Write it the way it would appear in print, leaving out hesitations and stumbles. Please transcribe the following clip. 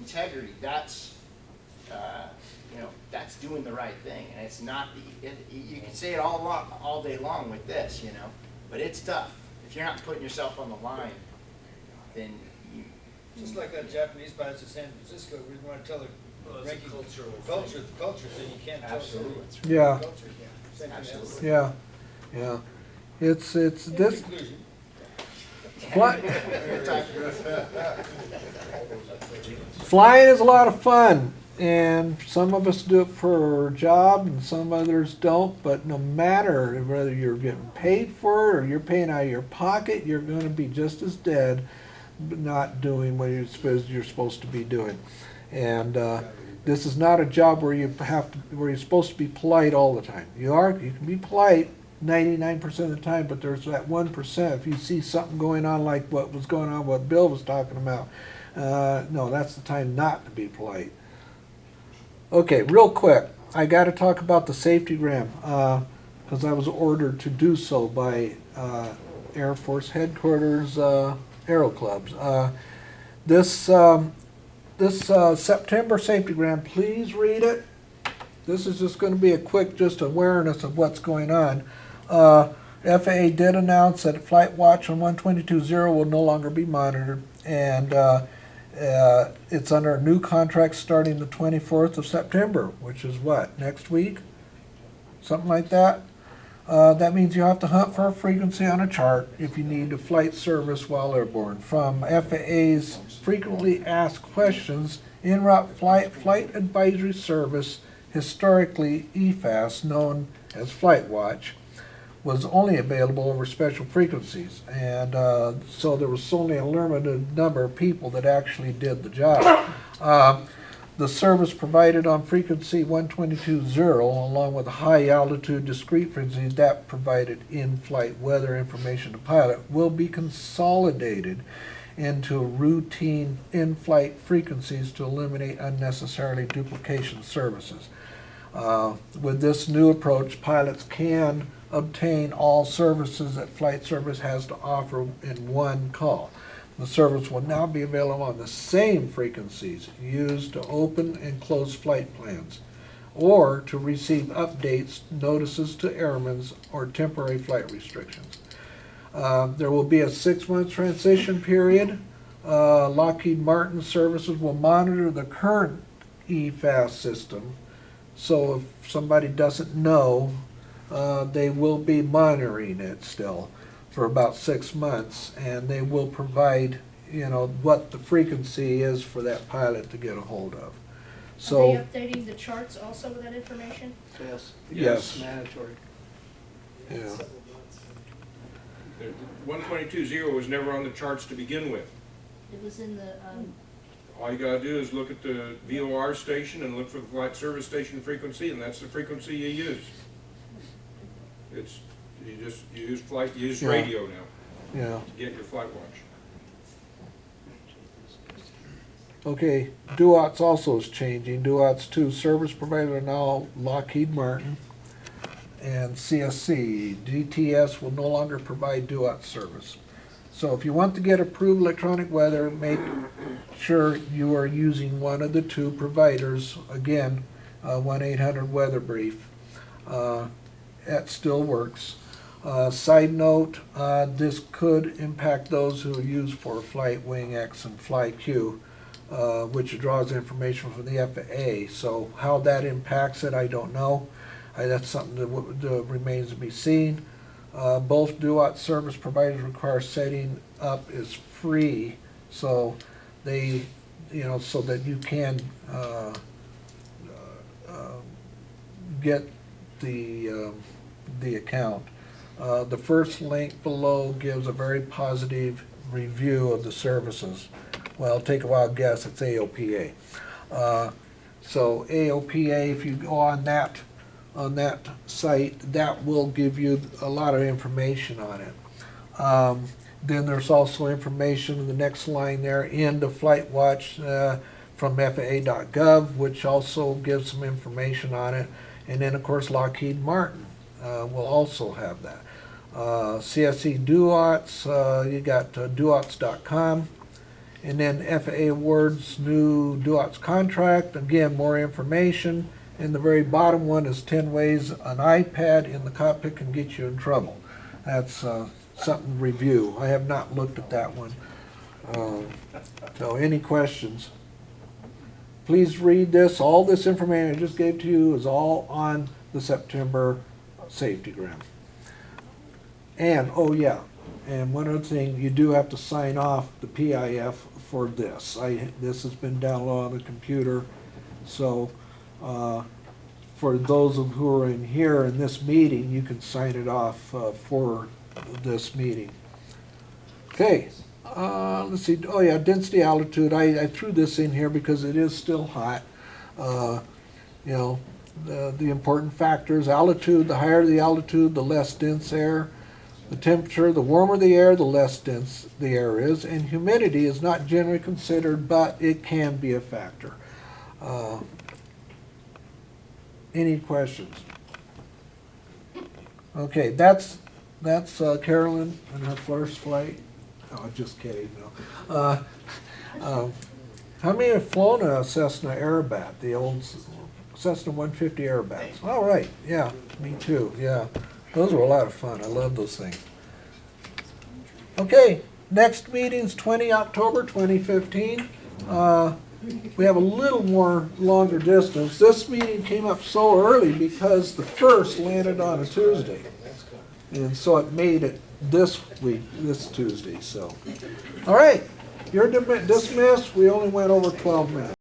integrity, that's, you know, that's doing the right thing. And it's not, you can say it all day long with this, you know, but it's tough. If you're not putting yourself on the line, then you... Just like that Japanese pilots in San Francisco, we want to tell the ranking culture, then you can't tell us Yeah. culture. Same thing else. Yeah, yeah. It's In this. conclusion, Flying is a lot of fun, and some of us do it for a job and some others don't, but no matter whether you're getting paid for it or you're paying out of your pocket, you're going to be just as dead not doing what you're supposed to be doing. And this is not a job where where you're supposed to be polite all the time. You can be polite 99% of the time, but there's that 1%. If you see something going on like what was going on, what Bill was talking about, no, that's the time not to be polite. Okay, real quick, I got to talk about the safety gram because I was ordered to do so by Air Force Headquarters Aero Clubs. This September safety gram, please read it. This is just going to be a quick just awareness of what's going on. FAA did announce that Flight Watch on 122.0 will no longer be monitored, and it's under a new contract starting the 24th of September, which is what, next week? Something like that. That means you have to hunt for a frequency on a chart if you need a flight service while airborne. From FAA's frequently asked questions, en route flight advisory service, historically EFAS, known as Flight Watch, was only available over special frequencies, and so there was only a limited number of people that actually did the job. The service provided on frequency 122.0, along with high altitude discrete frequencies that provided in-flight weather information to pilot, will be consolidated into routine in-flight frequencies to eliminate unnecessarily duplication services. With this new approach, pilots can obtain all services that Flight Service has to offer in one call. The service will now be available on the same frequencies used to open and close flight plans, or to receive updates, notices to airmen, or temporary flight restrictions. There will be a 6-month transition period. Lockheed Martin services will monitor the current EFAS system, so if somebody doesn't know, they will be monitoring it still for about 6 months, and they will provide, you know, what the frequency is for that pilot to get a hold of. So, Are they updating the charts also with that information? Yes. Yes. Mandatory. yeah, 122.0 was never on the charts to begin with. It was in the, All you gotta do is look at the VOR station and look for the flight service station frequency, and that's the frequency you use. It's, you use Yeah. radio now yeah. to get your flight watch. Okay, DUATS also is changing. DUATS 2 service providers are now Lockheed Martin and CSC. DTS will no longer provide DUATS service. So if you want to get approved electronic weather, make sure you are using one of the two providers. Again, 1-800-WEATHER BRIEF. That still works. Side note, this could impact those who use for Flight Wing X and FlyQ, which draws information from the FAA. So how that impacts it, I don't know. That's something that remains to be seen. Both DUAT service providers require setting up is free, so they, you know, so that you can get the account. The first link below gives a very positive review of the services. Well, take a wild guess, it's AOPA. So AOPA, if you go on that site, that will give you a lot of information on it. Then there's also information in the next line there, end of Flight Watch from FAA.gov, which also gives some information on it. And then, of course, Lockheed Martin will also have that. CSC DUATS, you got DUATS.com. And then FAA awards new DUATS contract, again, more information. And the very bottom one is 10 ways an iPad in the cockpit can get you in trouble. That's something to review. I have not looked at that one. So any questions? Please read this. All this information I just gave to you is all on the September safetygram. And, oh yeah, and one other thing, you do have to sign off the PIF for this. This has been downloaded on the computer, so for those of who are in here in this meeting, you can sign it off for this meeting. Okay, let's see, oh yeah, density altitude, I threw this in here because it is still hot. You know, the important factors, altitude, the higher the altitude, the less dense air. The temperature, the warmer the air, the less dense the air is, and humidity is not generally considered, but it can be a factor. Any questions? Okay, that's Carolyn and her first flight. Oh, just kidding, no. How many have flown a Cessna Aerobat, the old Cessna 150 Aerobats? All right, yeah, me too, yeah. Those were a lot of fun. I love those things. Okay, next meeting's 20 October 2015. We have a little more longer distance. This meeting came up so early because the first landed on a Tuesday. And so it made it this week, this Tuesday. So, all right, you're dismissed. We only went over 12 minutes.